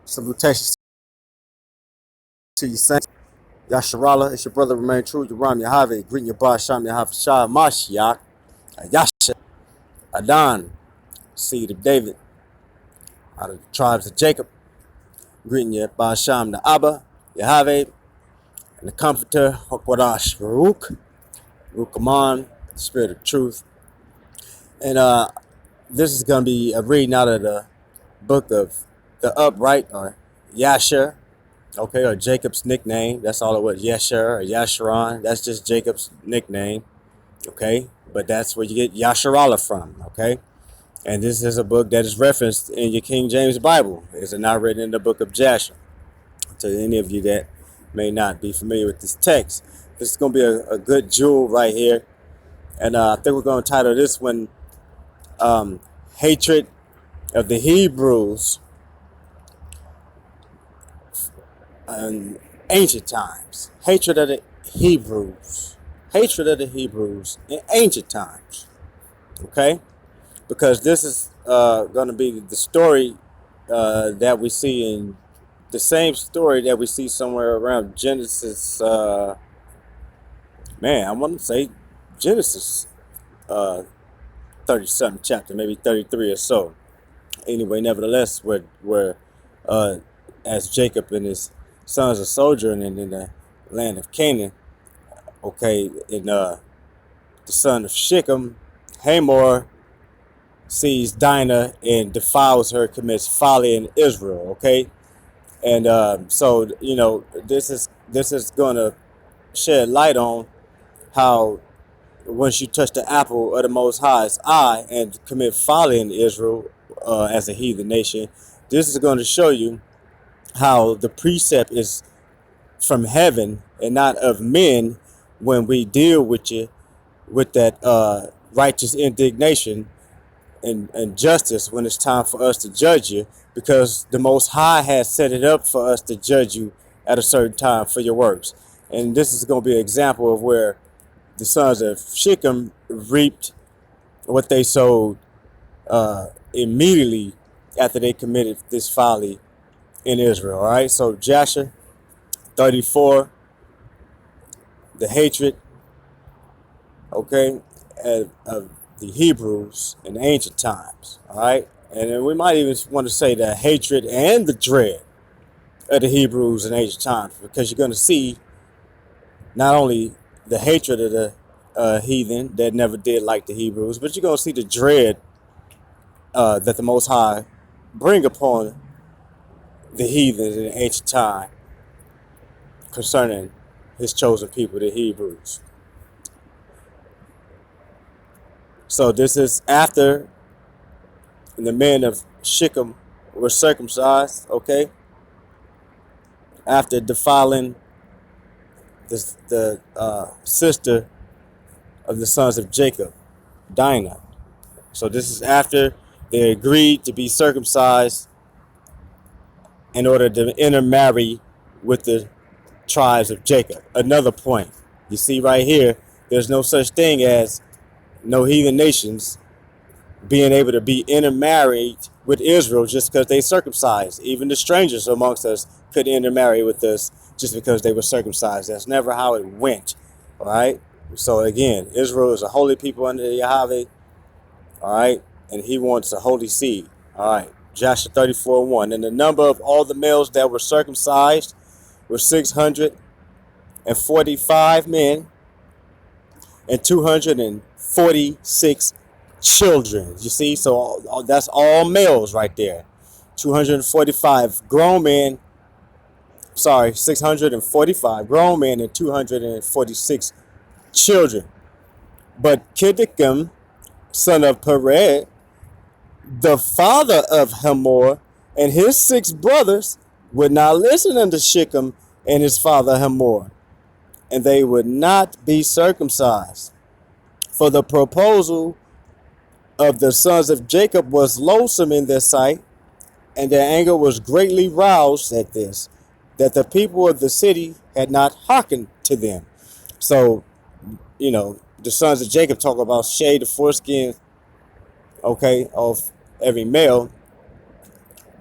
Salutations to you, saints. Yasharala, it's your brother, remain true. Yaram, Yahawa, greeting your boss, Sham, Yahawa, Shah, Mashiach, Yasha, Adan, seed of David, out of the tribes of Jacob, greeting your boss, Sham, the Abba, Yahawa, and the Comforter, Hokwadash, Rukaman, the Spirit of Truth. And this is going to be a reading out of the book of the Upright, or Yasher, okay, or Jacob's nickname. That's all it was, Yasher or Yasharon. That's just Jacob's nickname, okay? But that's where you get Yasharallah from, okay? And this is a book that is referenced in your King James Bible. It's not written in the book of Jasher. To any of you that may not be familiar with this text, this is going to be a good jewel right here. And I think we're going to title this one, Hatred of the Hebrews in ancient times. Hatred of the Hebrews. Hatred of the Hebrews in ancient times. Okay? Because this is going to be the story that we see in the same story that we see somewhere around Genesis. I want to say Genesis 30-something chapter, maybe 33 or so. Anyway, nevertheless, where as Jacob and his sons are sojourning in the land of Canaan, okay, and the son of Shechem, Hamor, sees Dinah and defiles her, commits folly in Israel, okay? And so, you know, this is going to shed light on how once you touch the apple of the Most High's eye and commit folly in Israel as a heathen nation, this is going to show you how the precept is from heaven and not of men when we deal with you with that righteous indignation and justice when it's time for us to judge you, because the Most High has set it up for us to judge you at a certain time for your works. And this is going to be an example of where the sons of Shechem reaped what they sowed immediately after they committed this folly in Israel. All right, so Jasher 34, the hatred, okay, of the Hebrews in ancient times. All right, and then we might even want to say the hatred and the dread of the Hebrews in ancient times, because you're going to see not only the hatred of the heathen that never did like the Hebrews, but you're going to see the dread that the Most High bring upon the heathens in ancient time concerning his chosen people, the Hebrews. So this is after the men of Shechem were circumcised, okay? After defiling the sister of the sons of Jacob, Dinah. So this is after they agreed to be circumcised in order to intermarry with the tribes of Jacob. Another point. You see right here, there's no such thing as no heathen nations being able to be intermarried with Israel just because they circumcised. Even the strangers amongst us could intermarry with us just because they were circumcised. That's never how it went. All right. So again, Israel is a holy people under Yahawa. All right. And he wants a holy seed. All right. Joshua 34:1. And the number of all the males that were circumcised were 645 men and 246 children. You see, so that's all males right there. 245 grown men. 645 grown men and 246 children. But Kiddekim, son of Pered, the father of Hamor, and his 6 brothers would not listen unto Shechem and his father Hamor, and they would not be circumcised. For the proposal of the sons of Jacob was loathsome in their sight, and their anger was greatly roused at this, that the people of the city had not hearkened to them. So, you know, the sons of Jacob talk about shade the foreskin, okay, of every male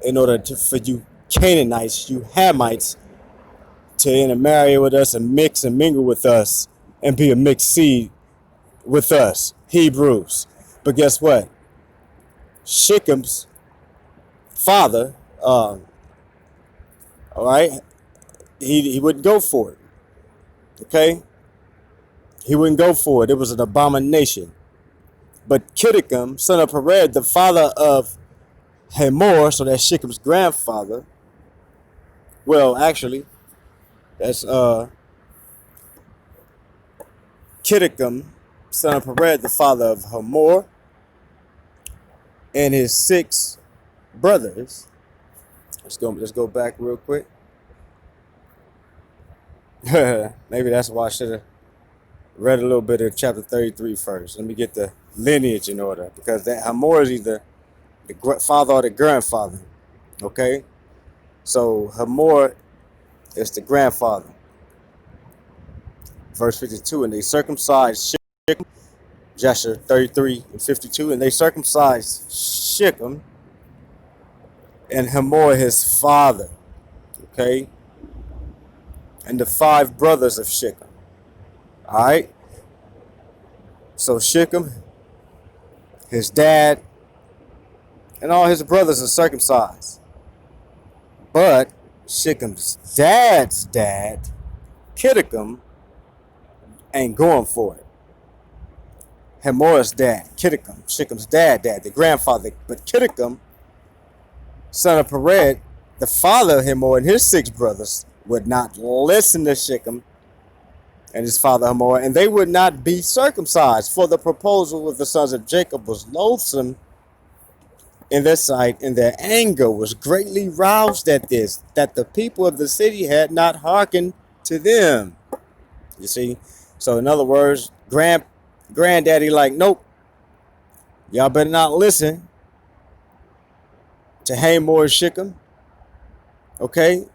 in order for you Canaanites, you Hamites, to intermarry with us and mix and mingle with us and be a mixed seed with us, Hebrews. But guess what? Shechem's father, all right, he wouldn't go for it. Okay? He wouldn't go for it. It was an abomination. But Kittikum, son of Pered, the father of Hamor, so that's Shechem's grandfather. Well, actually, that's Kittikum, son of Pered, the father of Hamor, and his 6 brothers. Let's go back real quick. Maybe that's why I should have read a little bit of chapter 33 first. Let me get the lineage in order, because that Hamor is either the father or the grandfather. Okay, so Hamor is the grandfather. Verse 52, and they circumcised Shechem, Joshua 33 and 52, and they circumcised Shechem and Hamor his father. Okay, and the 5 brothers of Shechem. All right. So Shechem, his dad, and all his brothers are circumcised. But Shechem's dad's dad, Kittikum, ain't going for it. Hamor's dad, Kittikum, Shechem's dad, the grandfather. But Kittikum, son of Pered, the father of Hamor and his 6 brothers, would not listen to Shechem and his father Hamor, and they would not be circumcised, for the proposal of the sons of Jacob was loathsome in their sight, and their anger was greatly roused at this, that the people of the city had not hearkened to them. You see? So in other words, granddaddy like, nope, y'all better not listen to Hamor and Shechem. Okay?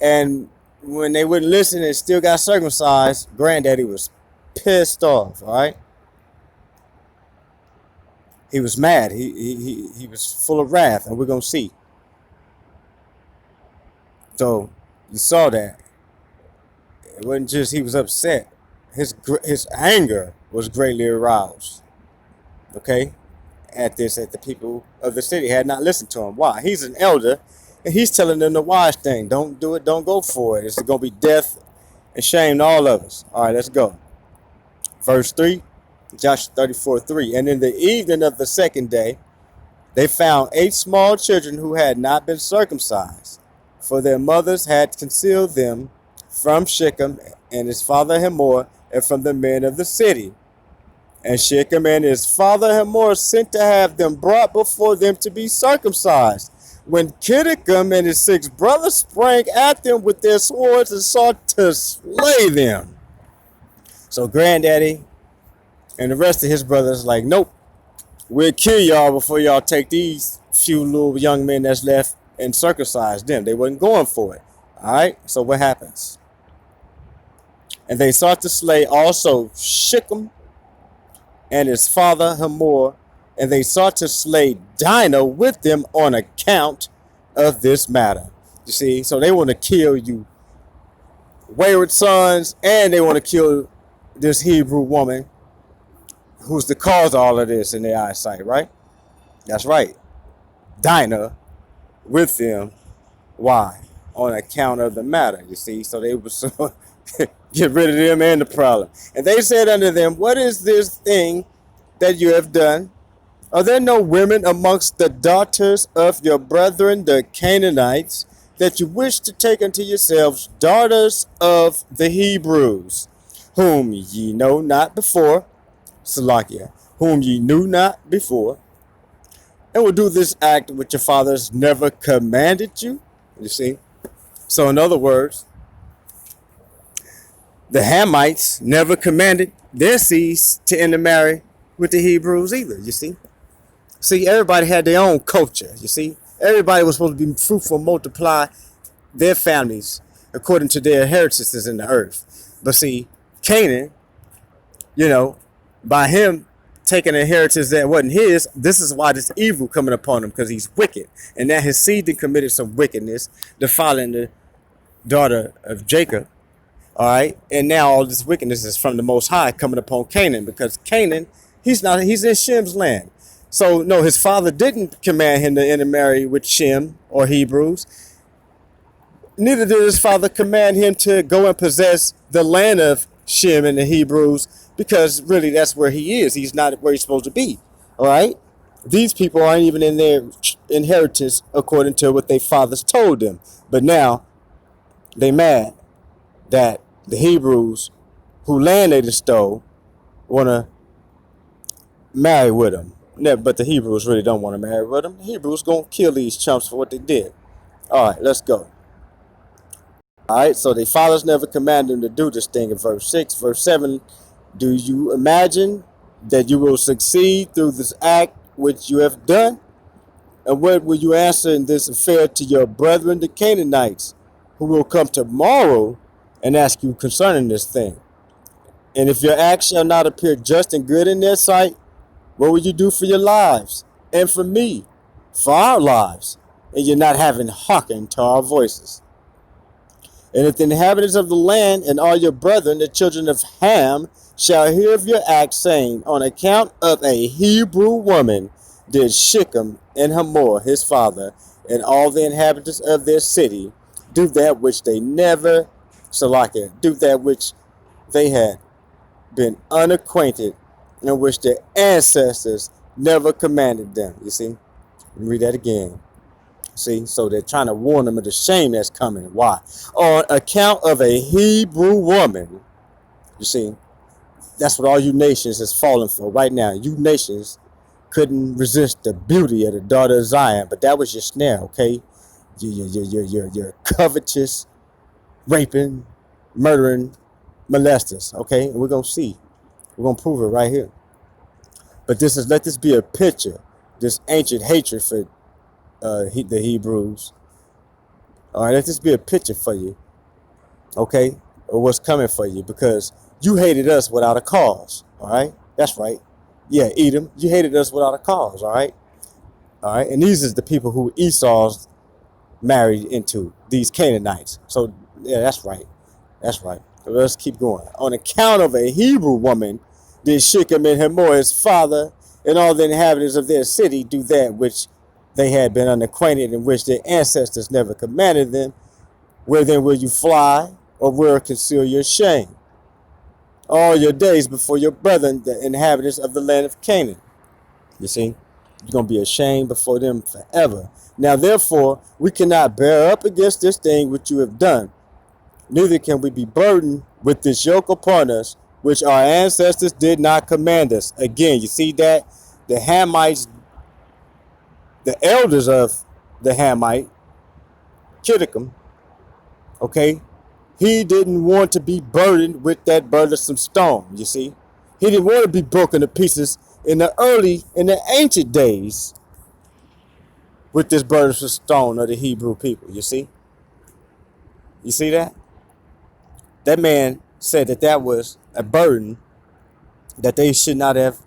And when they wouldn't listen and still got circumcised, granddaddy was pissed off, all right? He was mad. He was full of wrath, and we're going to see. So you saw that. It wasn't just he was upset. His anger was greatly aroused, okay, at the people of the city had not listened to him. Why? He's an elder. And he's telling them the wise thing. Don't do it. Don't go for it. It's going to be death and shame to all of us. All right, let's go. Verse 3, Joshua 34:3. And in the evening of the 2nd day, they found 8 small children who had not been circumcised, for their mothers had concealed them from Shechem and his father Hamor and from the men of the city. And Shechem and his father Hamor sent to have them brought before them to be circumcised. When Kittikum and his 6 brothers sprang at them with their swords and sought to slay them. So granddaddy and the rest of his brothers like, nope, we'll kill y'all before y'all take these few little young men that's left and circumcise them. They wasn't going for it. All right, so what happens? And they sought to slay also Shechem and his father Hamor, and they sought to slay Dinah with them on account of this matter. You see, so they want to kill you wayward sons, and they want to kill this Hebrew woman who's the cause of all of this in their eyesight, right? That's right. Dinah with them. Why? On account of the matter, you see. So they were so get rid of them and the problem. And they said unto them, what is this thing that you have done? Are there no women amongst the daughters of your brethren, the Canaanites, that you wish to take unto yourselves daughters of the Hebrews, whom ye know not before, Salakia, whom ye knew not before, and will do this act which your fathers never commanded you? You see? So in other words, the Hamites never commanded their seeds to intermarry with the Hebrews either, you see? See, everybody had their own culture, you see? Everybody was supposed to be fruitful, multiply their families according to their inheritances in the earth. But see, Canaan, by him take an inheritance that wasn't his. This is why this evil coming upon him, because he's wicked. And that his seed then committed some wickedness, defiling the daughter of Jacob. All right. And now all this wickedness is from the Most High coming upon Canaan, because Canaan, he's in Shem's land. So no, his father didn't command him to intermarry with Shem or Hebrews. Neither did his father command him to go and possess the land of Shem and the Hebrews, because really that's where he is. He's not where he's supposed to be. All right. These people aren't even in their inheritance according to what their fathers told them. But now they mad that the Hebrews, who land they stole, want to marry with them. But the Hebrews really don't want to marry with them. The Hebrews going to kill these chumps for what they did. All right, let's go. All right, so their fathers never commanded them to do this thing in verse 6. Verse 7, do you imagine that you will succeed through this act which you have done? And what will you answer in this affair to your brethren, the Canaanites, who will come tomorrow and ask you concerning this thing? And if your act shall not appear just and good in their sight, what will you do for your lives and for me, for our lives, and you're not having hearkened to our voices? And if the inhabitants of the land and all your brethren, the children of Ham, shall hear of your act, saying, on account of a Hebrew woman did Shechem and Hamor, his father, and all the inhabitants of their city, do that which they never, do that which they had been unacquainted, and which their ancestors never commanded them. You see? Read that again. See, so they're trying to warn them of the shame that's coming. Why? On account of a Hebrew woman. You see, that's what all you nations is falling for right now. You nations couldn't resist the beauty of the daughter of Zion, but that was your snare, okay? You're covetous, raping, murdering, molesters, okay? And we're going to see. We're going to prove it right here. But let this be a picture, this ancient hatred for the Hebrews. All right, let this be a picture for you, okay, of what's coming for you, because you hated us without a cause. All right, that's right. Yeah, Edom, you hated us without a cause. All right, and these is the people who Esau's married into, these Canaanites. So yeah, that's right. So let's keep going. On account of a Hebrew woman did Shechem and Hamor, his father, and all the inhabitants of their city do that which they had been unacquainted, in which their ancestors never commanded them. Where then will you fly, or where conceal your shame? All your days before your brethren, the inhabitants of the land of Canaan. You see, you're going to be ashamed before them forever. Now, therefore, we cannot bear up against this thing which you have done. Neither can we be burdened with this yoke upon us, which our ancestors did not command us. Again, you see that the Hamites, the elders of the Hamite, Kittikum, okay, he didn't want to be burdened with that burdensome stone, you see. He didn't want to be broken to pieces in the ancient days with this burdensome stone of the Hebrew people, you see. You see that? That man said that was a burden that they should not have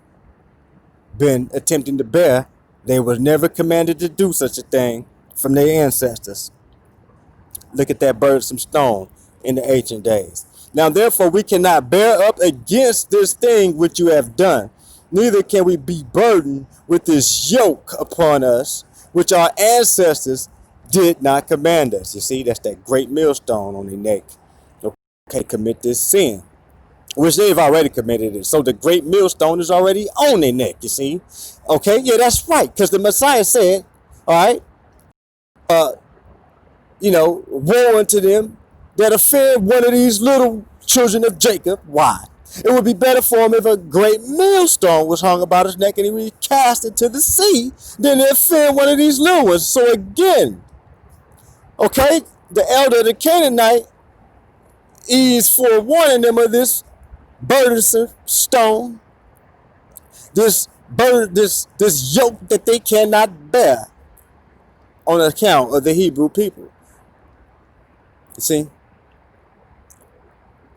been attempting to bear. They were never commanded to do such a thing from their ancestors. Look at that burdensome stone in the ancient days. Now, therefore, we cannot bear up against this thing which you have done. Neither can we be burdened with this yoke upon us, which our ancestors did not command us. You see, that's that great millstone on their neck. Okay, commit this sin, which they've already committed it. So the great millstone is already on their neck, you see. Okay, yeah, that's right. Because the Messiah said, all right, woe unto them that offend one of these little children of Jacob. Why? It would be better for him if a great millstone was hung about his neck and he was cast into the sea than to offend one of these little ones. So again, okay, the elder of the Canaanite is forewarning them of this burdensome stone, this yoke that they cannot bear on account of the Hebrew people. You see?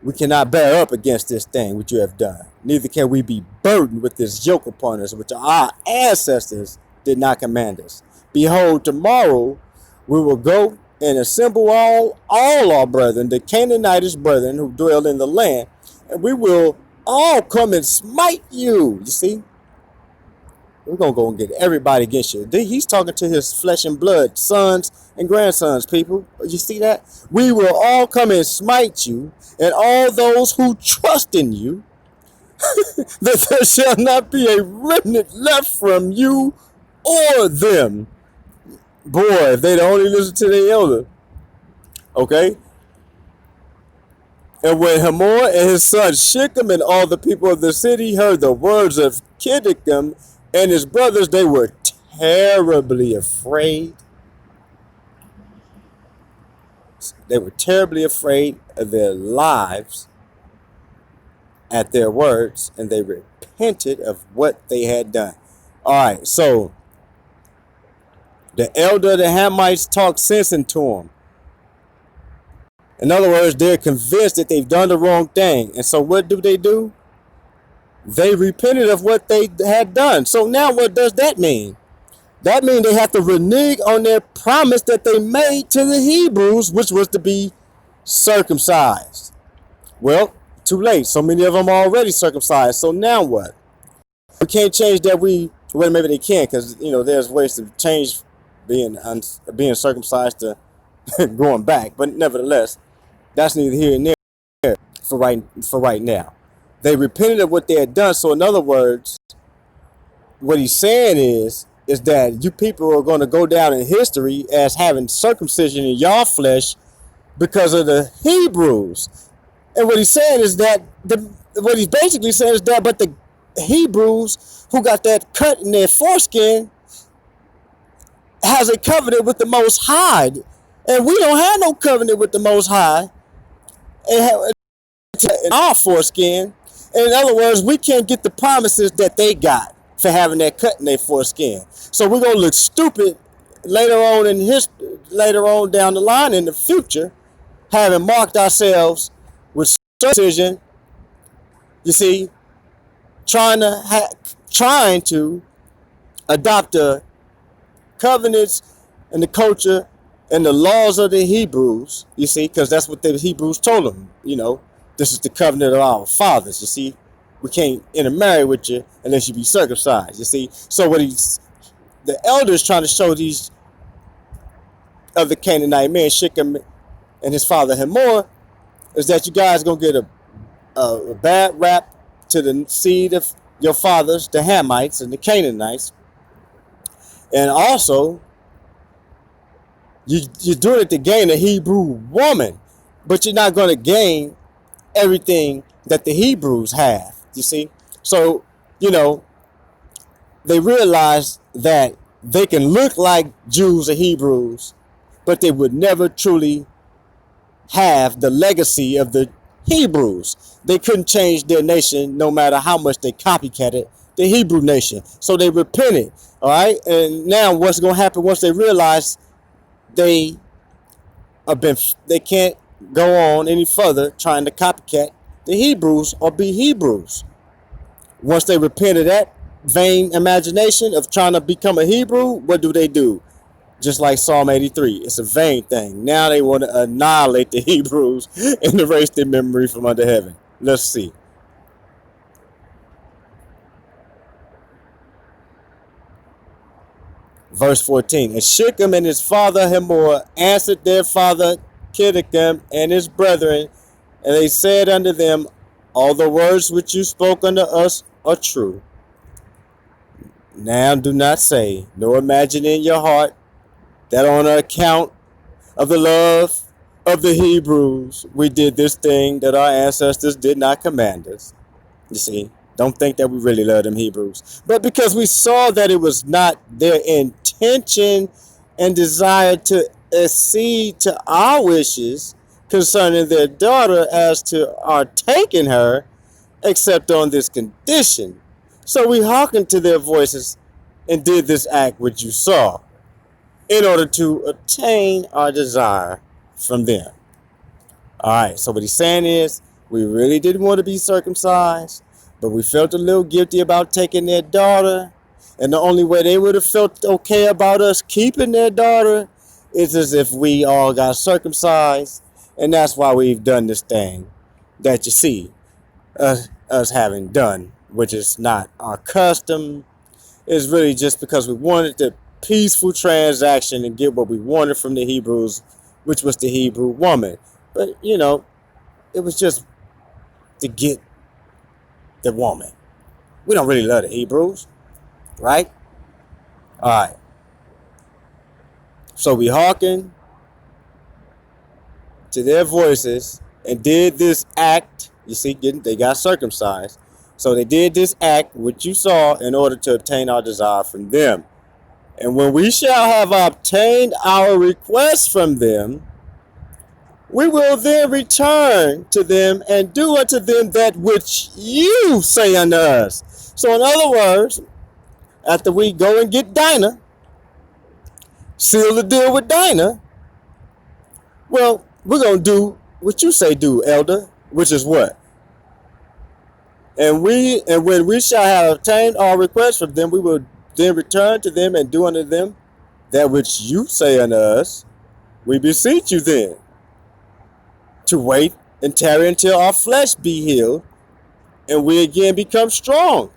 We cannot bear up against this thing which you have done. Neither can we be burdened with this yoke upon us, which our ancestors did not command us. Behold, tomorrow we will go and assemble all our brethren, the Canaanitish brethren who dwell in the land, and we will all come and smite you. You see? We're going to go and get everybody against you. He's talking to his flesh and blood, sons and grandsons, people. You see that? We will all come and smite you, and all those who trust in you, that there shall not be a remnant left from you or them. Boy, if they'd only listen to their elder. Okay? And when Hamor and his son Shechem and all the people of the city heard the words of Kiddekem and his brothers, they were terribly afraid. They were terribly afraid of their lives at their words, and they repented of what they had done. All right, so the elder of the Hamites talked sense into them. In other words, they're convinced that they've done the wrong thing. And so what do? They repented of what they had done. So now what does that mean? That means they have to renege on their promise that they made to the Hebrews, which was to be circumcised. Well, too late. So many of them are already circumcised. So now what? We can't change that. Well, maybe they can, because there's ways to change being circumcised to going back. But nevertheless, that's neither here nor there for right now. They repented of what they had done. So in other words, what he's saying is that you people are going to go down in history as having circumcision in your flesh because of the Hebrews. And what he's saying is that what he's basically saying is that, but the Hebrews who got that cut in their foreskin has a covenant with the Most High, and we don't have no covenant with the Most High in our foreskin. In other words, we can't get the promises that they got for having that cut in their foreskin. So we're gonna look stupid later on down the line in the future, having marked ourselves with circumcision. You see, trying to adopt the covenants and the culture and the laws of the Hebrews. You see, because that's what the Hebrews told them. This is the covenant of our fathers. You see, we can't intermarry with you unless you be circumcised. You see, so the elders trying to show these other Canaanite men, Shechem and his father Hamor, is that you guys gonna get a bad rap to the seed of your fathers, the Hamites and the Canaanites, and also you're doing it to gain a Hebrew woman, but you're not gonna gain everything that the Hebrews have. You see, so they realized that they can look like Jews or Hebrews, but they would never truly have the legacy of the Hebrews. They couldn't change their nation no matter how much they copycatted the Hebrew nation. So they repented. All right, and now what's going to happen once they realize they can't go on any further trying to copycat the Hebrews or be Hebrews. Once they repent of that vain imagination of trying to become a Hebrew, what do? Just like Psalm 83, it's a vain thing. Now they want to annihilate the Hebrews and erase their memory from under heaven. Let's see. Verse 14. And Shechem and his father Hamor answered their father Kiddekem and his brethren, and they said unto them, all the words which you spoke unto us are true. Now do not say, nor imagine in your heart, that on account of the love of the Hebrews, we did this thing that our ancestors did not command us. You see, don't think that we really love them Hebrews. But because we saw that it was not their intention and desire to accede to our wishes concerning their daughter as to our taking her, except on this condition. So we hearkened to their voices and did this act which you saw, in order to obtain our desire from them. All right, so what he's saying is We really didn't want to be circumcised, but we felt a little guilty about taking their daughter. And the only way they would have felt okay about us keeping their daughter is as if we all got circumcised. And that's why we've done this thing that you see us having done, which is not our custom. It's really just because we wanted the peaceful transaction and get what we wanted from the Hebrews, which was the Hebrew woman. But, it was just to get the woman. We don't really love the Hebrews, right? All right. So we hearkened to their voices and did this act. You see, they got circumcised. So they did this act, which you saw, in order to obtain our desire from them. And when we shall have obtained our request from them, we will then return to them and do unto them that which you say unto us. So in other words, after we go and get Dinah, seal the deal with Dinah, well, we're going to do what you say do, elder, which is what? And when we shall have obtained our request from them, we will then return to them and do unto them that which you say unto us. We beseech you then to wait and tarry until our flesh be healed, and we again become strong.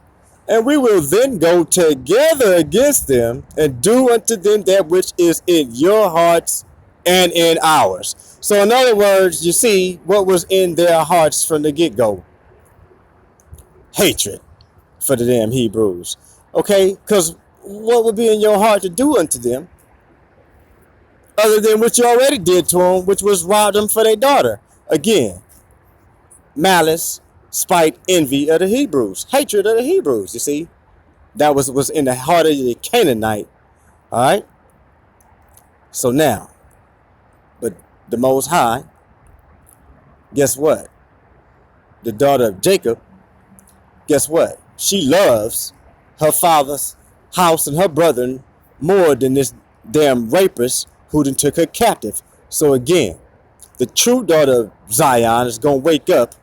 And we will then go together against them and do unto them that which is in your hearts and in ours. So in other words, you see what was in their hearts from the get-go. Hatred for the damn Hebrews. Okay? Because what would be in your heart to do unto them other than what you already did to them, which was rob them for their daughter? Again, malice, spite, envy of the Hebrews. Hatred of the Hebrews, you see. That was in the heart of the Canaanite. All right? So now, but the Most High, guess what? The daughter of Jacob, guess what? She loves her father's house and her brethren more than this damn rapist who done took her captive. So again, the true daughter of Zion is going to wake up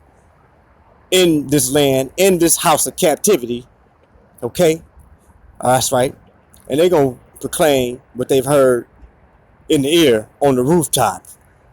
in this land, in this house of captivity. Okay? That's right. And they're going to proclaim what they've heard in the ear on the rooftop.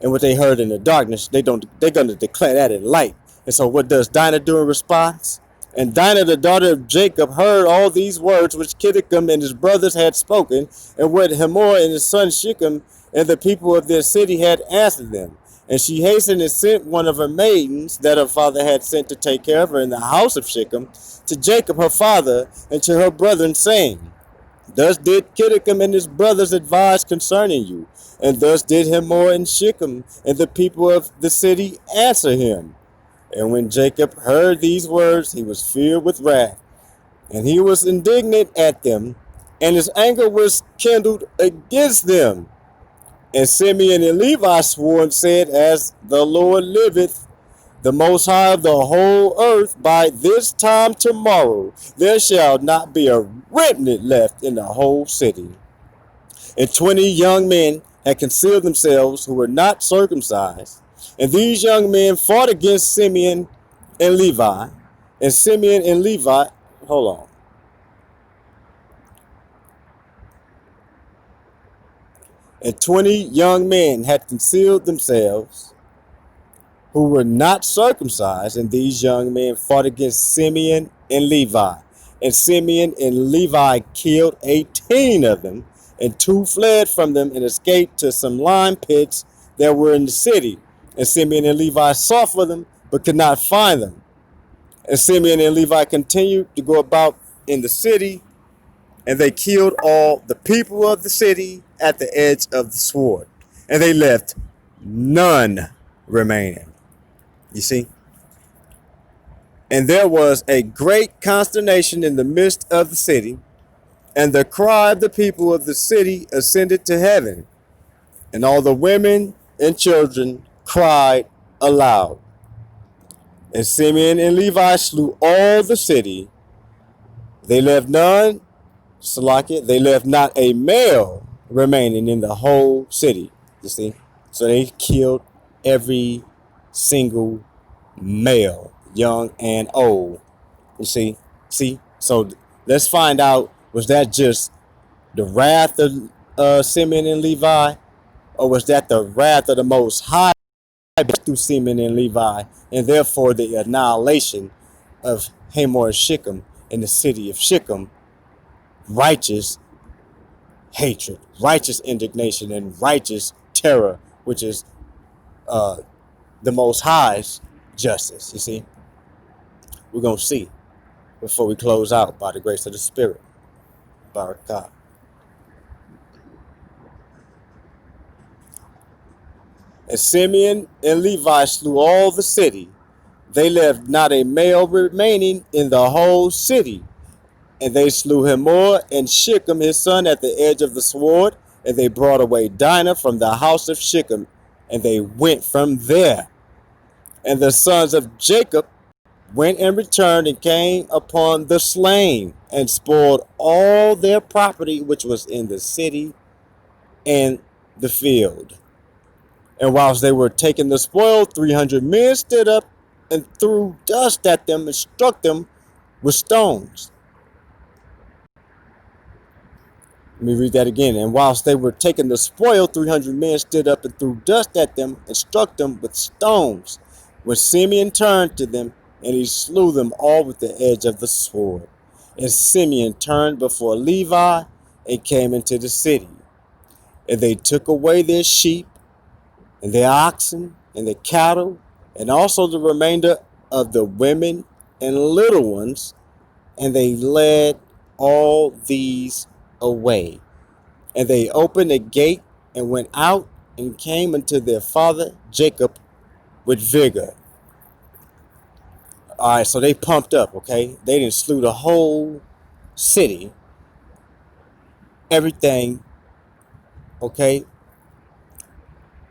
And what they heard in the darkness, they're going to declare that in light. And so what does Dinah do in response? And Dinah, the daughter of Jacob, heard all these words which Kittim and his brothers had spoken, and what Hamor and his son Shechem and the people of their city had answered them. And she hastened and sent one of her maidens that her father had sent to take care of her in the house of Shechem to Jacob her father and to her brethren, saying, Thus did Kittim and his brothers advise concerning you, and thus did Hamor and Shechem and the people of the city answer him. And when Jacob heard these words, he was filled with wrath, and he was indignant at them, and his anger was kindled against them. And Simeon and Levi swore and said, As the Lord liveth, the Most High of the whole earth, by this time tomorrow there shall not be a remnant left in the whole city. And 20 young men had concealed themselves who were not circumcised. And these young men fought against Simeon and Levi. And Simeon and Levi, hold on. And 20 young men had concealed themselves who were not circumcised. And these young men fought against Simeon and Levi. And Simeon and Levi killed 18 of them. And 2 fled from them and escaped to some lime pits that were in the city. And Simeon and Levi sought for them, but could not find them. And Simeon and Levi continued to go about in the city, and they killed all the people of the city at the edge of the sword. And they left none remaining. You see? And there was a great consternation in the midst of the city, and the cry of the people of the city ascended to heaven, and all the women and children cried aloud. And Simeon and Levi slew all the city. They left none, Salakia, they left not a male remaining in the whole city. You see? So they killed every single male, young and old. You see. So let's find out: was that just the wrath of Simeon and Levi, or was that the wrath of the Most High through Simeon and Levi, and therefore the annihilation of Hamor and Shechem in the city of Shechem? Righteous hatred, righteous indignation, and righteous terror, which is the Most High's justice. You see, we're gonna see before we close out by the grace of the Spirit. Barakah. And Simeon and Levi slew all the city. They left not a male remaining in the whole city. And they slew Hamor and Shechem his son at the edge of the sword. And they brought away Dinah from the house of Shechem. And they went from there. And the sons of Jacob went and returned and came upon the slain and spoiled all their property which was in the city and the field. And whilst they were taking the spoil, 300 men stood up and threw dust at them and struck them with stones. Let me read that again. And whilst they were taking the spoil, 300 men stood up and threw dust at them and struck them with stones. When Simeon turned to them, and he slew them all with the edge of the sword. And Simeon turned before Levi and came into the city. And they took away their sheep and their oxen and their cattle, and also the remainder of the women and little ones, and they led all these away. And they opened a gate and went out and came unto their father Jacob with vigor. All right, so they pumped up, okay? They didn't slew the whole city, everything, okay?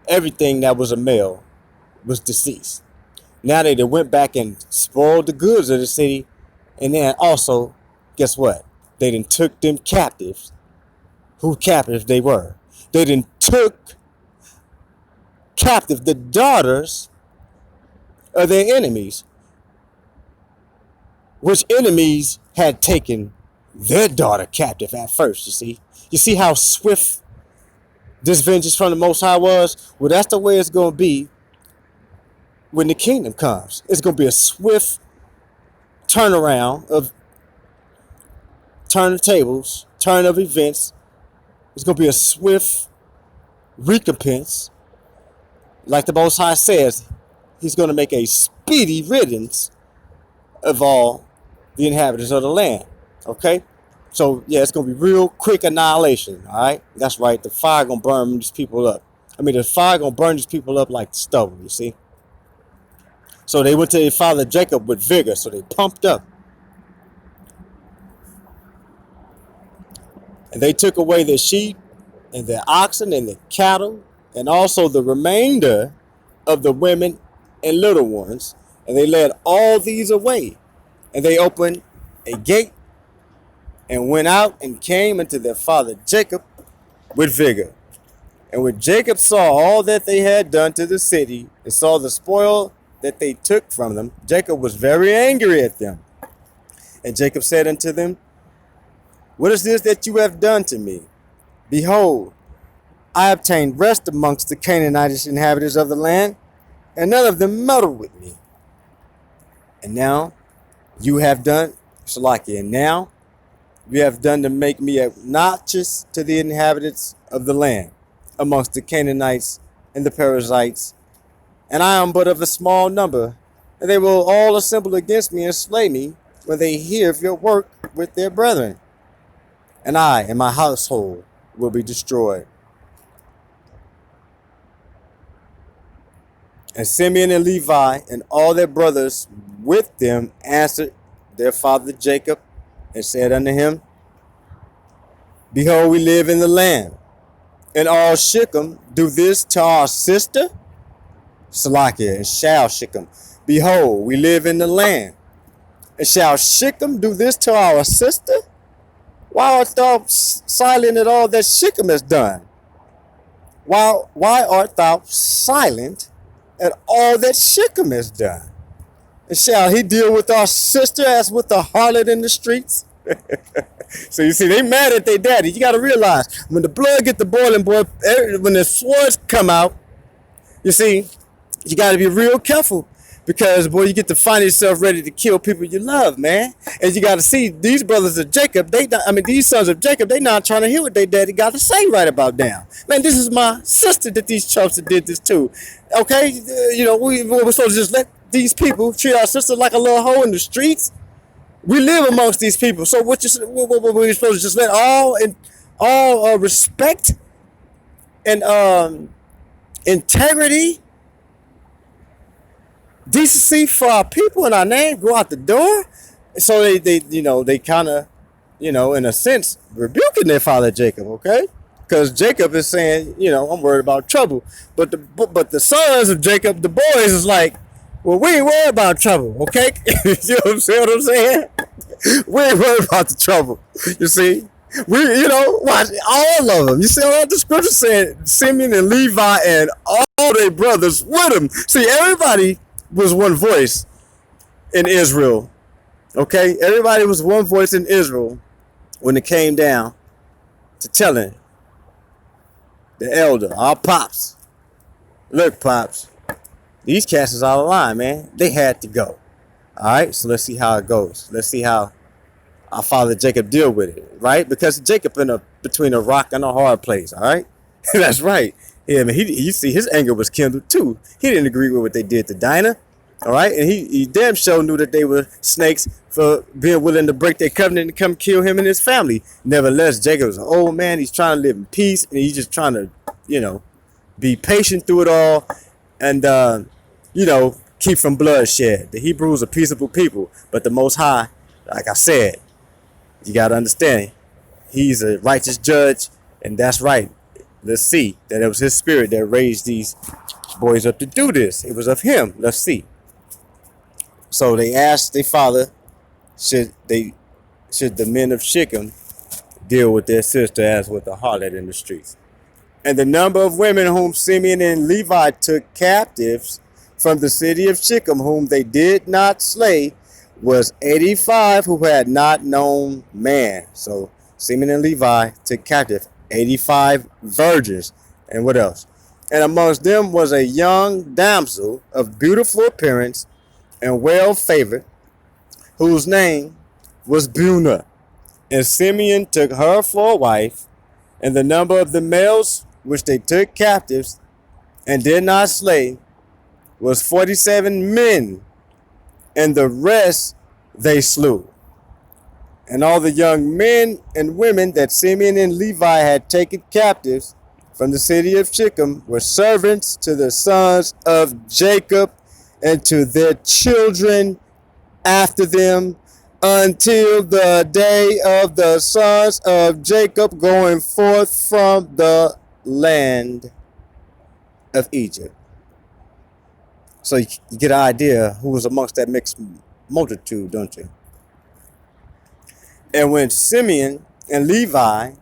Everything that was a male was deceased. Now they went back and spoiled the goods of the city, and then also, guess what? They done took them captives. Who captives they were? They done took captive the daughters of their enemies, which enemies had taken their daughter captive at first, you see. You see how swift this vengeance from the Most High was? Well, that's the way it's going to be when the kingdom comes. It's going to be a swift turnaround of turn of tables, turn of events. It's going to be a swift recompense. Like the Most High says, he's going to make a speedy riddance of all the inhabitants of the land. Okay? So, yeah, it's going to be real quick annihilation. All right? That's right. The fire going to burn these people up. The fire going to burn these people up like stubble, you see? So they went to their father Jacob with vigor. So they pumped up. And they took away their sheep and their oxen and their cattle, and also the remainder of the women and little ones. And they led all these away. And they opened a gate and went out and came unto their father Jacob with vigor. And when Jacob saw all that they had done to the city, and saw the spoil that they took from them, Jacob was very angry at them. And Jacob said unto them, what is this that you have done to me? Behold, I obtained rest amongst the Canaanitish inhabitants of the land, and none of them meddled with me. And now you have done, Salakia, and now you have done to make me obnoxious to the inhabitants of the land, amongst the Canaanites and the Perizzites, and I am but of a small number, and they will all assemble against me and slay me when they hear of your work with their brethren. And I and my household will be destroyed. And Simeon and Levi and all their brothers with them answered their father Jacob and said unto him, behold, we live in the land, and all Shechem do this to our sister? Salakia, and shall Shechem. Behold, we live in the land, and shall Shechem do this to our sister? Why art thou silent at all that Shechem has done? Why art thou silent at all that Shechem has done? And shall he deal with our sister as with the harlot in the streets? So you see, they mad at their daddy. You got to realize, when the blood get the boiling, boy, when the swords come out, you see, you got to be real careful. Because, boy, you get to find yourself ready to kill people you love, man. And you got to see, these brothers of Jacob, these sons of Jacob, they not trying to hear what their daddy got to say right about now. Man, this is my sister that these chumps did this to. Okay? We're supposed to just let these people treat our sister like a little hoe in the streets. We live amongst these people. So what we're supposed to just let all respect and integrity, decency for our people and our name go out the door. So they kind of, in a sense, rebuking their father Jacob, okay? Because Jacob is saying, I'm worried about trouble. But the sons of Jacob, the boys, is like, well, we ain't worried about trouble, okay? You know what I'm saying? We ain't worried about the trouble. You see? Watch all of them. You see all the scripture saying Simeon and Levi and all their brothers with them. See, everybody was one voice in Israel. Okay? Everybody was one voice in Israel when it came down to telling the elder, our pops, look, pops, these cats is out of line, man. They had to go. Alright, so let's see how it goes. Let's see how our father Jacob deal with it, right? Because Jacob between a rock and a hard place, alright? That's right. Yeah, man, you see his anger was kindled too. He didn't agree with what they did to Dinah. Alright? And he damn sure knew that they were snakes for being willing to break their covenant and come kill him and his family. Nevertheless, Jacob was an old man. He's trying to live in peace, and he's just trying to, be patient through it all and keep from bloodshed. The Hebrews are peaceable people, but the Most High, like I said, you got to understand, he's a righteous judge, and that's right. Let's see that it was his spirit that raised these boys up to do this. It was of him. Let's see. So they asked their father, should the men of Shechem deal with their sister as with a harlot in the streets? And the number of women whom Simeon and Levi took captives from the city of Shechem, whom they did not slay, was 85 who had not known man. So Simeon and Levi took captive 85 virgins. And what else? And amongst them was a young damsel of beautiful appearance and well favored, whose name was Bunah. And Simeon took her for a wife, and the number of the males which they took captives and did not slay was 47 men, and the rest they slew. And all the young men and women that Simeon and Levi had taken captives from the city of Shechem were servants to the sons of Jacob and to their children after them, until the day of the sons of Jacob going forth from the land of Egypt. So you get an idea who was amongst that mixed multitude, don't you? And when Simeon and Levi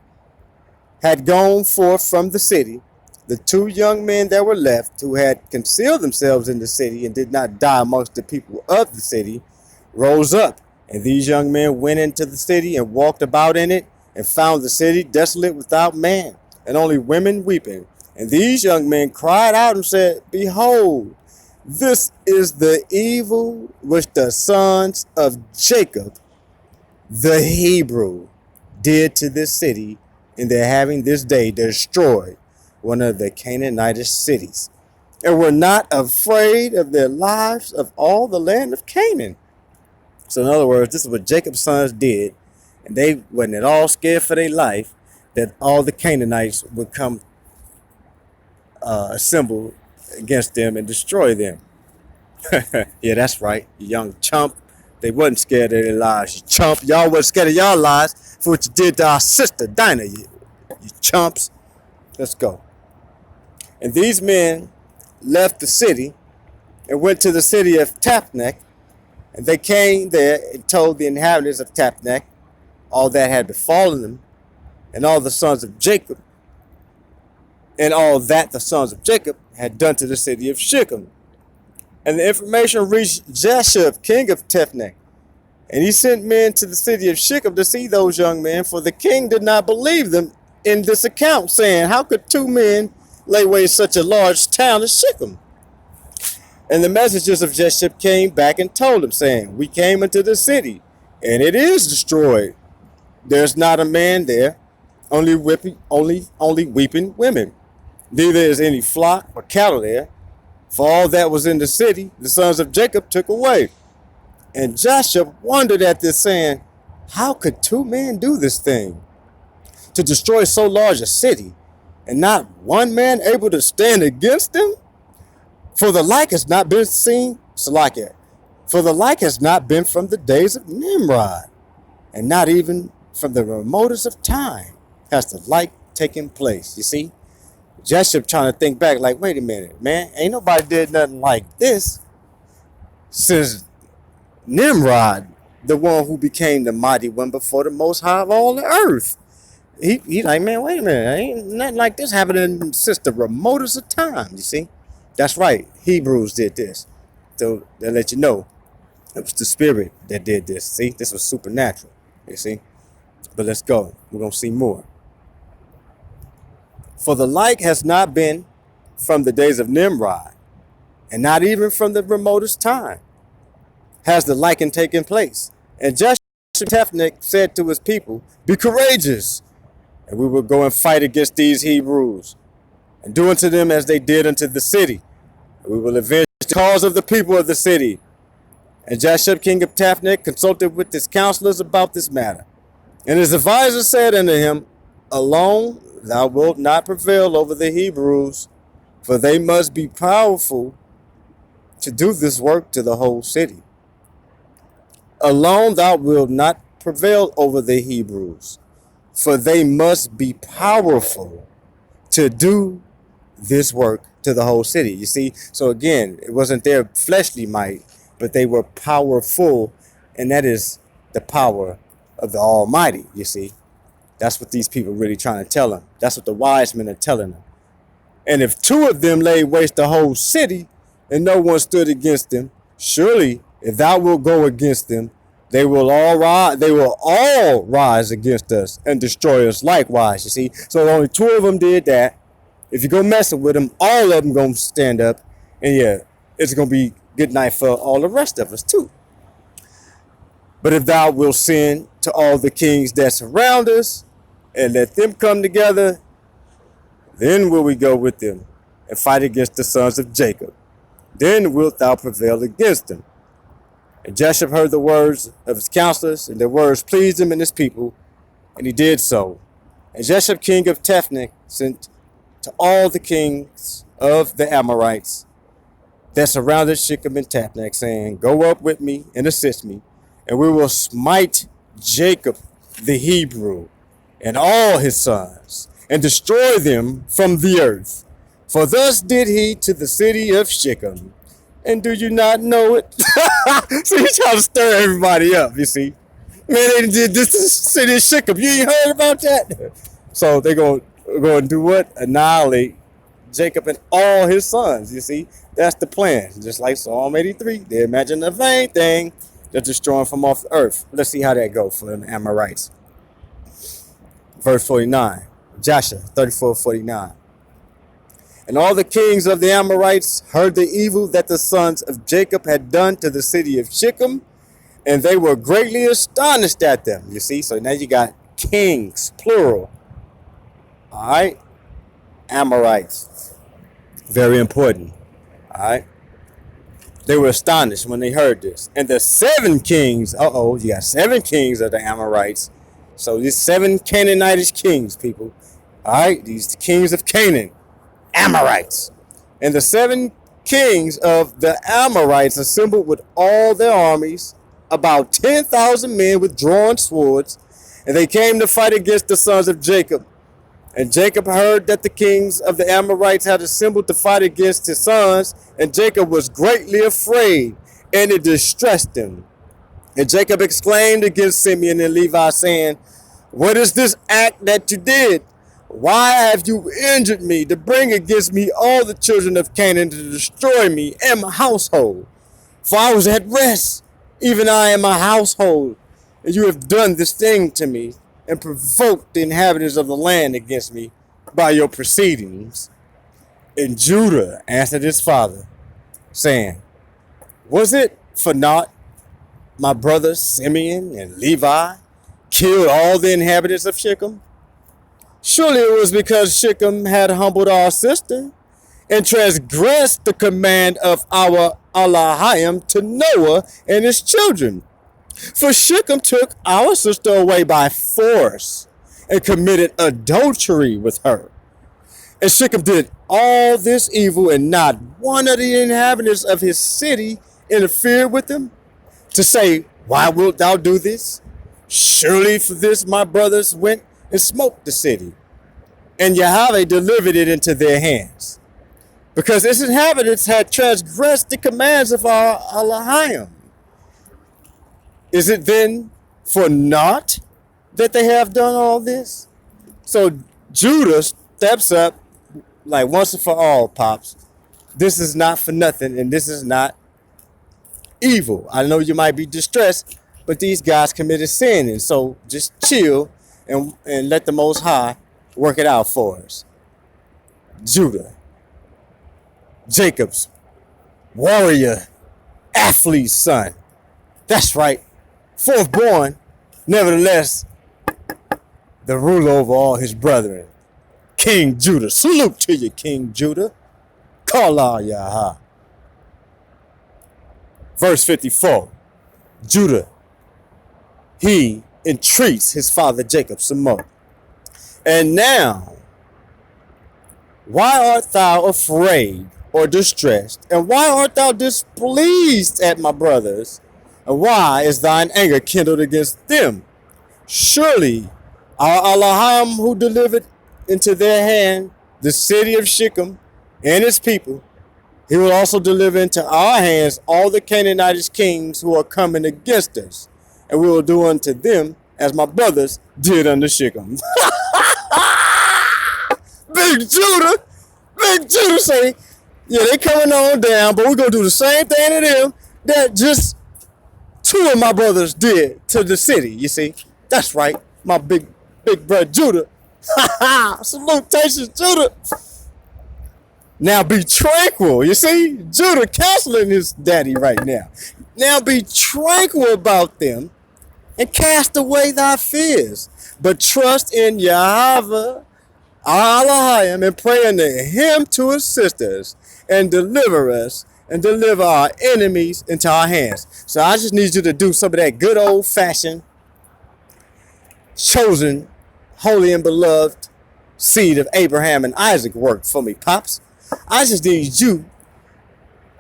had gone forth from the city, the two young men that were left, who had concealed themselves in the city and did not die amongst the people of the city, rose up. And these young men went into the city and walked about in it, and found the city desolate without man, and only women weeping. And these young men cried out and said, Behold, this is the evil which the sons of Jacob, the Hebrew, did to this city, in their having this day destroyed one of the Canaanitish cities, and were not afraid of their lives of all the land of Canaan. So in other words, this is what Jacob's sons did, and they wasn't at all scared for their life that all the Canaanites would come assemble against them and destroy them. Yeah, that's right, you young chump. They wasn't scared of their lives, you chump. Y'all wasn't scared of y'all lives for what you did to our sister Dinah, you chumps. Let's go. And these men left the city and went to the city of Tapnach. And they came there and told the inhabitants of Tapnach all that had befallen them, and all the sons of Jacob, and all that the sons of Jacob had done to the city of Shechem. And the information reached Jashub, king of Tephnech. And he sent men to the city of Shechem to see those young men, for the king did not believe them in this account, saying, how could two men lay waste such a large town as Shechem? And the messengers of Jeshub came back and told him, saying, we came into the city, and it is destroyed. There's not a man there, only weeping women. Neither is any flock or cattle there. For all that was in the city, the sons of Jacob took away. And Joshua wondered at this, saying, how could two men do this thing, to destroy so large a city, and not one man able to stand against them? For the like has not been seen, Salakia, for the like has not been from the days of Nimrod, and not even from the remotest of time has the like taken place. You see, Joshua trying to think back, like, wait a minute, man, ain't nobody did nothing like this since Nimrod, the one who became the mighty one before the Most High of all the earth. He like, man, wait a minute, ain't nothing like this happening since the remotest of time. You see, that's right. Hebrews did this, so they let you know it was the Spirit that did this. See, this was supernatural. You see, but let's go. We're gonna see more. For the like has not been from the days of Nimrod, and not even from the remotest time has the liking taken place. And Joshua Tephnech said to his people, be courageous, and we will go and fight against these Hebrews, and do unto them as they did unto the city. And we will avenge the cause of the people of the city. And Joshua king of Tephnech consulted with his counselors about this matter. And his advisors said unto him, alone thou wilt not prevail over the Hebrews, for they must be powerful to do this work to the whole city. Alone thou wilt not prevail over the Hebrews, for they must be powerful to do this work to the whole city. You see, so again, it wasn't their fleshly might, but they were powerful, and that is the power of the Almighty. You see, that's what these people really trying to tell them. That's what the wise men are telling them. And if two of them laid waste the whole city, and no one stood against them, surely if thou wilt go against them, they will all rise against us and destroy us likewise. You see, so only two of them did that. If you go messing with them, all of them gonna stand up, and yeah, it's gonna be good night for all the rest of us too. But if thou wilt send to all the kings that surround us and let them come together, then will we go with them and fight against the sons of Jacob. Then wilt thou prevail against them. And Joshua heard the words of his counselors, and their words pleased him and his people, and he did so. And Joshua king of Tephnech sent to all the kings of the Amorites that surrounded Shechem and Tephnech, saying, go up with me and assist me, and we will smite Jacob the Hebrew and all his sons, and destroy them from the earth. For thus did he to the city of Shechem. And do you not know it? So he's trying to stir everybody up, you see. Man, they did this to the city of Shechem. You ain't heard about that? So they're going to do what? Annihilate Jacob and all his sons, you see. That's the plan. Just like Psalm 83. They imagine a vain thing. They're destroying from off the earth. Let's see how that goes for the Amorites. Verse 49. Joshua 34:49. And all the kings of the Amorites heard the evil that the sons of Jacob had done to the city of Shechem, and they were greatly astonished at them. You see, so now you got kings, plural. All right, Amorites, very important. All right, they were astonished when they heard this. And the seven kings, you got seven kings of the Amorites. So these seven Canaanitish kings, people. All right, these kings of Canaan. Amorites. And the seven kings of the Amorites assembled with all their armies, about 10,000 men with drawn swords, and they came to fight against the sons of Jacob. And Jacob heard that the kings of the Amorites had assembled to fight against his sons, and Jacob was greatly afraid, and it distressed him. And Jacob exclaimed against Simeon and Levi, saying, what is this act that you did? Why have you injured me to bring against me all the children of Canaan to destroy me and my household? For I was at rest, even I and my household, and you have done this thing to me and provoked the inhabitants of the land against me by your proceedings. And Judah answered his father, saying, Was it for naught my brothers Simeon and Levi killed all the inhabitants of Shechem? Surely it was because Shechem had humbled our sister and transgressed the command of our Elohim to Noah and his children. For Shechem took our sister away by force and committed adultery with her. And Shechem did all this evil, and not one of the inhabitants of his city interfered with him to say, Why wilt thou do this? Surely for this my brothers went and smote the city, and Yahawa delivered it into their hands, because its inhabitants had transgressed the commands of our Elohim. Is it then for naught that they have done all this? So Judah steps up like once and for all, Pops. This is not for nothing, and this is not evil. I know you might be distressed, but these guys committed sin, and so just chill and let the Most High work it out for us. Judah, Jacob's warrior, athlete's son. That's right, fourth born, nevertheless, the ruler over all his brethren. King Judah. Salute to you, King Judah. Kala Yaha. Verse 54. Judah, he entreats his father Jacob some more. And now, why art thou afraid or distressed? And why art thou displeased at my brothers? And why is thine anger kindled against them? Surely our Elohim, who delivered into their hand the city of Shechem and its people, he will also deliver into our hands all the Canaanitish kings who are coming against us, and we will do unto them as my brothers did unto Shechem. Big Judah say, yeah, they coming on down, but we're gonna do the same thing to them that just two of my brothers did to the city. You see, that's right, my big brother Judah. Salutations, Judah. Now be tranquil. You see, Judah counseling his daddy right now. Now be tranquil about them and cast away thy fears, but trust in Yahawa, our Elohim, and pray unto him to assist us and deliver us and deliver our enemies into our hands. So I just need you to do some of that good old fashioned, chosen, holy and beloved seed of Abraham and Isaac work for me, Pops. I just need you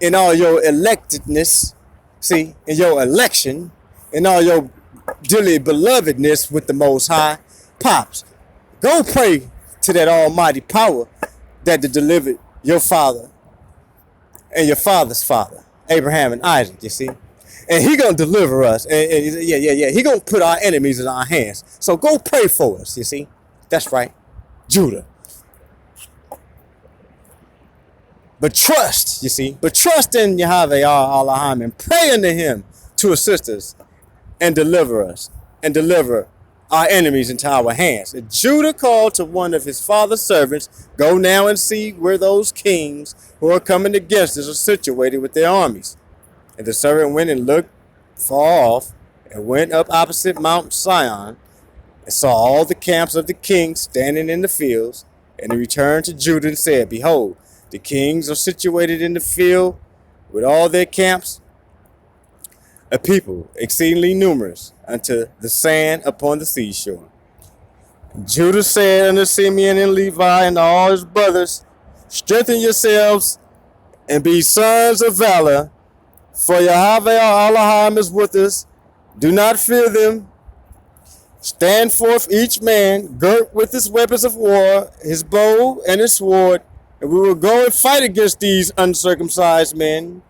in all your electedness, see, in your election, in all your dearly belovedness with the Most High, Pops. Go pray to that almighty power that delivered your father and your father's father, Abraham and Isaac, you see. And he gonna deliver us. And he gonna put our enemies in our hands. So go pray for us, you see. That's right, Judah. But trust, you see. But trust in Yahawa, our Elohim, and pray unto him to assist us and deliver us and deliver our enemies into our hands. And Judah called to one of his father's servants, Go now and see where those kings who are coming against us are situated with their armies. And the servant went and looked far off and went up opposite Mount Sion and saw all the camps of the kings standing in the fields. And he returned to Judah and said, Behold, the kings are situated in the field with all their camps, a people exceedingly numerous unto the sand upon the seashore. And Judah said unto Simeon and Levi and all his brothers, Strengthen yourselves and be sons of valor, for Yahawa our Elohim is with us. Do not fear them. Stand forth each man, girt with his weapons of war, his bow and his sword, and we will go and fight against these uncircumcised men.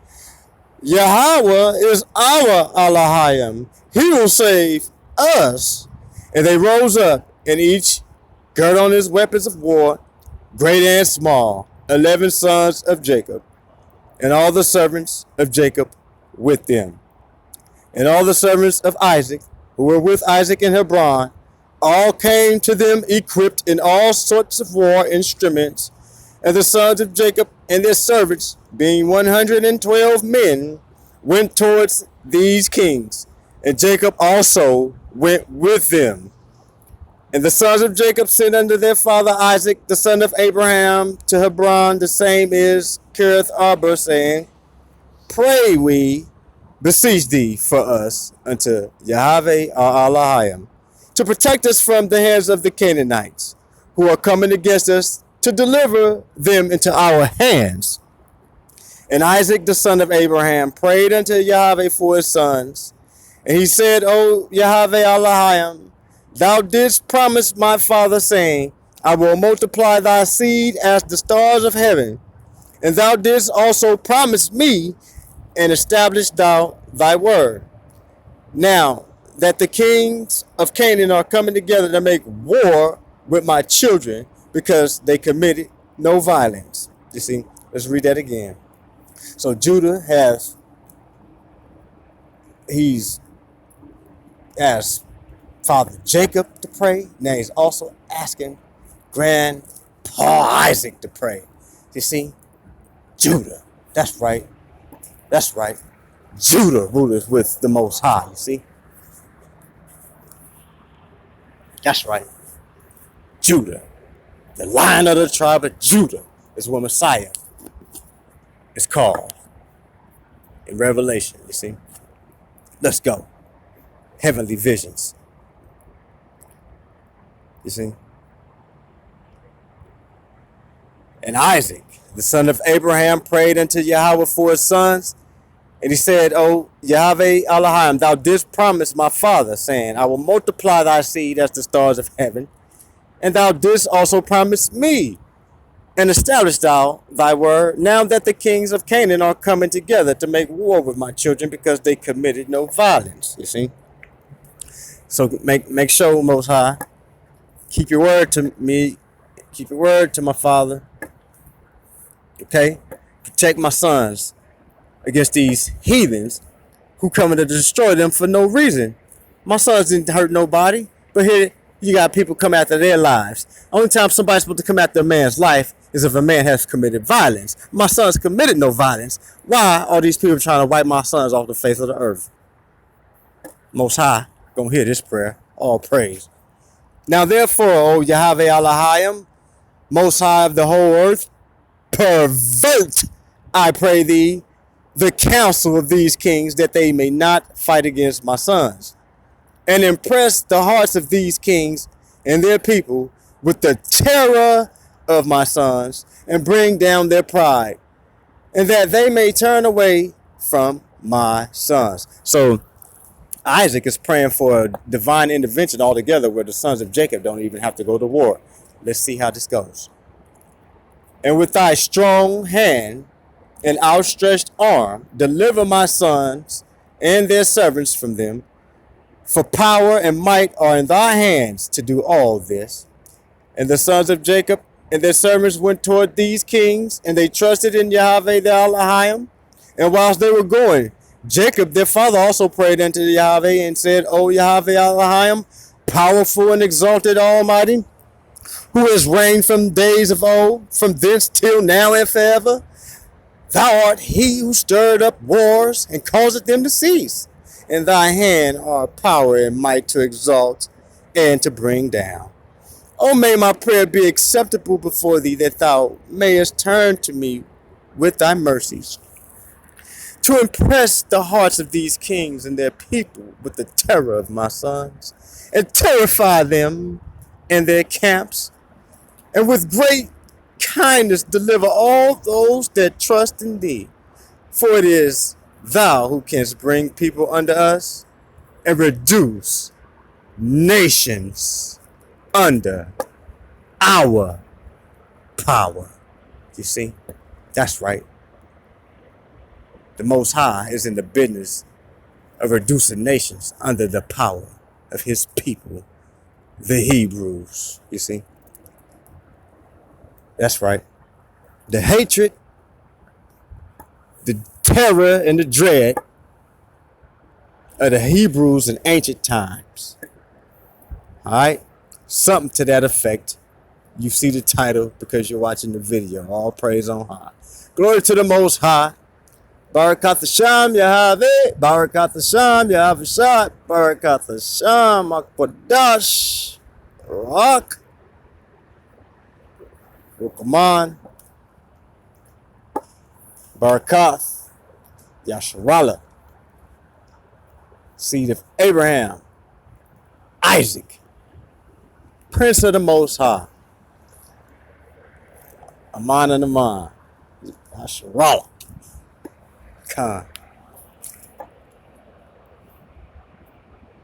Yahawa is our Elohim. He will save us. And they rose up, and each girt on his weapons of war, great and small, 11 sons of Jacob, and all the servants of Jacob with them. And all the servants of Isaac, who were with Isaac in Hebron, all came to them equipped in all sorts of war instruments. And the sons of Jacob and their servants, being 112 men, went towards these kings. And Jacob also went with them. And the sons of Jacob sent unto their father Isaac, the son of Abraham, to Hebron, the same is Kiriath Arba, saying, Pray we, beseech thee for us unto Yahawa our Elohim, to protect us from the hands of the Canaanites, who are coming against us, to deliver them into our hands. And Isaac, the son of Abraham, prayed unto Yahawa for his sons. And he said, O Yahawa Elohim, thou didst promise my father, saying, I will multiply thy seed as the stars of heaven. And thou didst also promise me, and establish thou thy word. Now that the kings of Canaan are coming together to make war with my children, because they committed no violence. You see, let's read that again. So Judah he's asked Father Jacob to pray. Now he's also asking Grandpa Isaac to pray. You see, Judah, that's right. That's right. Judah ruleth with the Most High, you see. That's right. Judah. The Lion of the tribe of Judah is what Messiah is called in Revelation, you see. Let's go. Heavenly visions. You see. And Isaac, the son of Abraham, prayed unto Yahawa for his sons. And he said, O Yahawa Elohim, thou didst promise my father, saying, I will multiply thy seed as the stars of heaven. And thou didst also promise me, and establish thou thy word, now that the kings of Canaan are coming together to make war with my children, because they committed no violence, you see. So make sure, Most High, keep your word to me, keep your word to my father, okay? Protect my sons against these heathens who coming to destroy them for no reason. My sons didn't hurt nobody, but here you got people come after their lives. Only time somebody's supposed to come after a man's life is if a man has committed violence. My sons committed no violence. Why are these people trying to wipe my sons off the face of the earth? Most High gonna hear this prayer. All praise. Now therefore, O Yahawa Elohim, Most High of the whole earth, pervert, I pray thee, the counsel of these kings, that they may not fight against my sons, and impress the hearts of these kings and their people with the terror of my sons, and bring down their pride, and that they may turn away from my sons. So Isaac is praying for a divine intervention altogether, where the sons of Jacob don't even have to go to war. Let's see how this goes. And with thy strong hand and outstretched arm, deliver my sons and their servants from them. For power and might are in thy hands to do all this. And the sons of Jacob and their servants went toward these kings, and they trusted in Yahawa the Elohim. And whilst they were going, Jacob their father also prayed unto Yahawa and said, O Yahawa Elohim, powerful and exalted Almighty, who has reigned from days of old, from thence till now and forever. Thou art he who stirred up wars and causeth them to cease. In thy hand are power and might to exalt and to bring down. Oh, may my prayer be acceptable before thee, that thou mayest turn to me with thy mercies, to impress the hearts of these kings and their people with the terror of my sons, and terrify them in their camps, and with great kindness deliver all those that trust in thee. For it is thou who canst bring people unto us, and reduce nations under our power. You see? That's right. The Most High is in the business of reducing nations under the power of his people, the Hebrews. You see? That's right. The hatred, the terror, and the dread of the Hebrews in ancient times. All right? Something to that effect. You see the title because you're watching the video. All praise on high. Glory to the Most High. Barakat Hashem Yahweh. Barakat Hashem Yahweh. Barakat Hashem Akbadash. Rock. Rukaman. Barakath. Yasharallah. Seed of Abraham. Isaac. Prince of the Most High. Aman and Aman. Yasharallah. Khan.